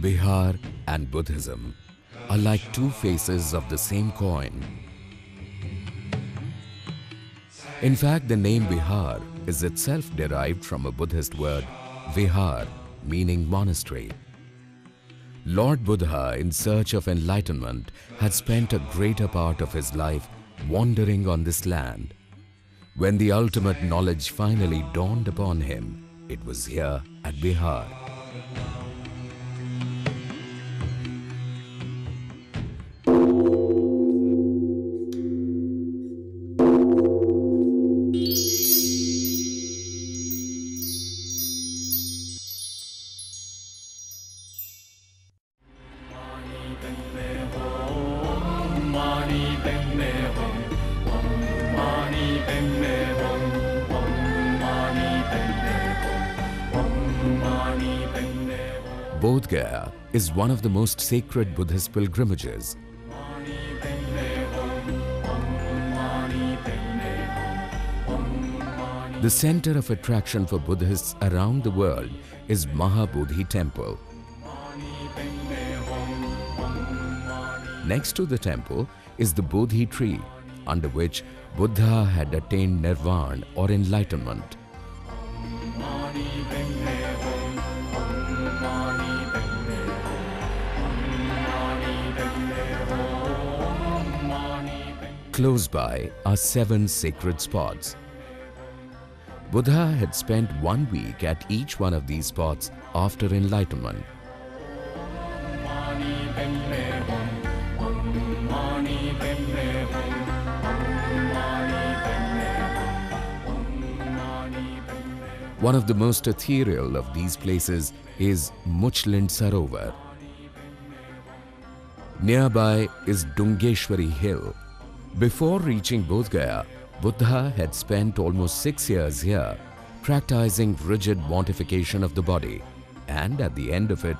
Bihar and Buddhism are like two faces of the same coin. In fact, the name Bihar is itself derived from a Buddhist word, Vihar, meaning monastery. Lord Buddha, in search of enlightenment, had spent a greater part of his life wandering on this land. When the ultimate knowledge finally dawned upon him, it was here at Bihar. Bodh Gaya is one of the most sacred Buddhist pilgrimages. The center of attraction for Buddhists around the world is Mahabodhi Temple. Next to the temple is the Bodhi tree, under which Buddha had attained nirvana or enlightenment. Close by are 7 sacred spots. Buddha had spent 1 week at each one of these spots after enlightenment. One of the most ethereal of these places is Muchlind Sarovar. Nearby is Dungeshwari Hill. Before reaching Bodh Gaya, Buddha had spent almost 6 years here, practicing rigid mortification of the body, and at the end of it,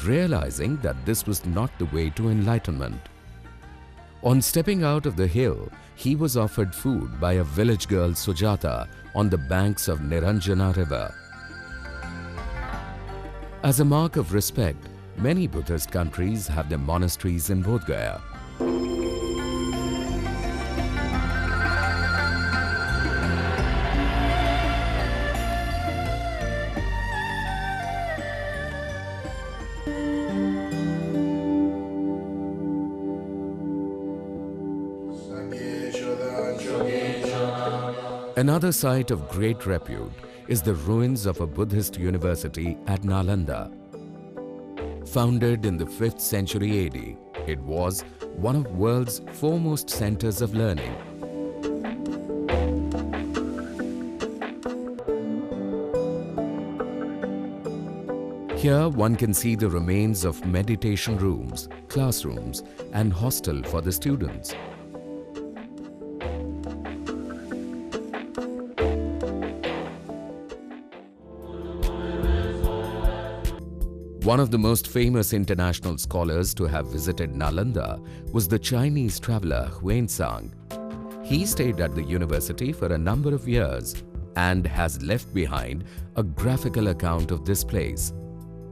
realizing that this was not the way to enlightenment. On stepping out of the hill, he was offered food by a village girl Sujata on the banks of Niranjana river. As a mark of respect, many Buddhist countries have their monasteries in Bodh Gaya. Another site of great repute is the ruins of a Buddhist university at Nalanda. Founded in the 5th century AD, it was one of the world's foremost centers of learning. Here one can see the remains of meditation rooms, classrooms, and hostel for the students. One of the most famous international scholars to have visited Nalanda was the Chinese traveler Xuanzang. He stayed at the university for a number of years and has left behind a graphical account of this place.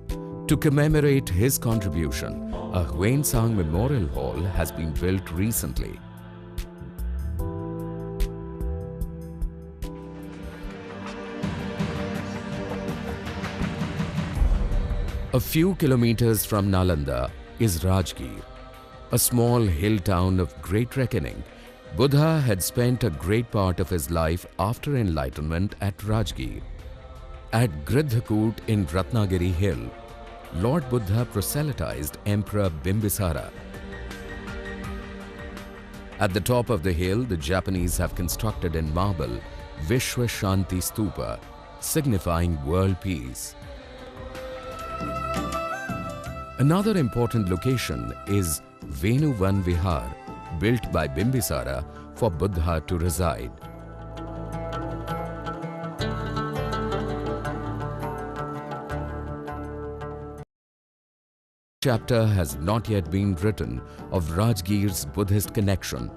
To commemorate his contribution, a Xuanzang Memorial Hall has been built recently. A few kilometers from Nalanda is Rajgir, a small hill town of great reckoning. Buddha had spent a great part of his life after enlightenment at Rajgir. At Gridhakut in Ratnagiri Hill, Lord Buddha proselytized Emperor Bimbisara. At the top of the hill, the Japanese have constructed in marble Vishwa Shanti Stupa, signifying world peace. Another important location is Venuvan Vihar, built by Bimbisara for Buddha to reside. Chapter has not yet been written of Rajgir's Buddhist connection.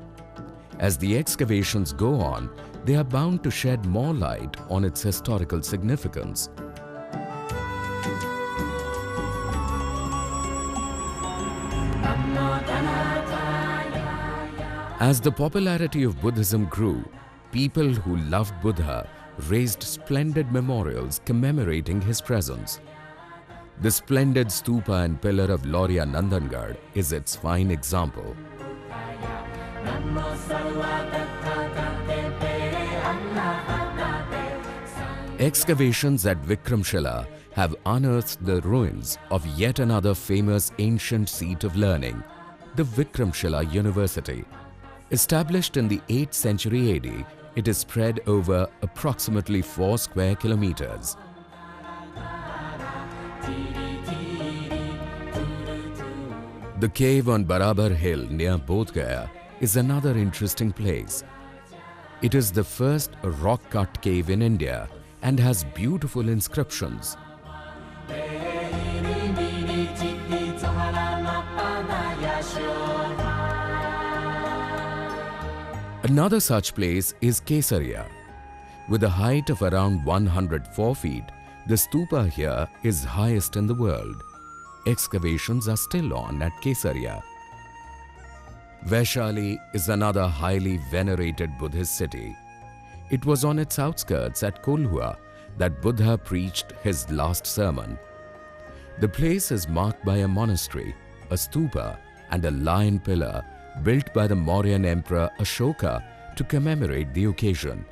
As the excavations go on, they are bound to shed more light on its historical significance. As the popularity of Buddhism grew, people who loved Buddha raised splendid memorials commemorating his presence. The splendid stupa and pillar of Loria Nandangarh is its fine example. Excavations at Vikramshila have unearthed the ruins of yet another famous ancient seat of learning, the Vikramshila University. Established in the 8th century AD, it is spread over approximately 4 square kilometers. The cave on Barabar Hill near Bodh Gaya is another interesting place. It is the first rock-cut cave in India and has beautiful inscriptions. Another such place is Kesaria. With a height of around 104 feet, the stupa here is highest in the world. Excavations are still on at Kesaria. Vaishali is another highly venerated Buddhist city. It was on its outskirts at Kolhua that Buddha preached his last sermon. The place is marked by a monastery, a stupa, and a lion pillar built by the Mauryan Emperor Ashoka to commemorate the occasion.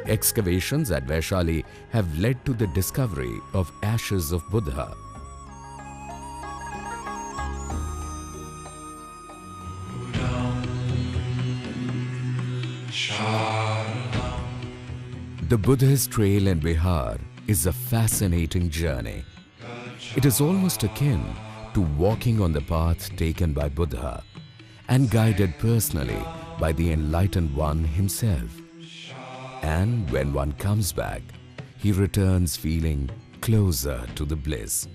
Excavations at Vaishali have led to the discovery of ashes of Buddha. The Buddhist trail in Bihar is a fascinating journey. It is almost akin to walking on the path taken by Buddha and guided personally by the Enlightened One himself. And when one comes back, he returns feeling closer to the bliss.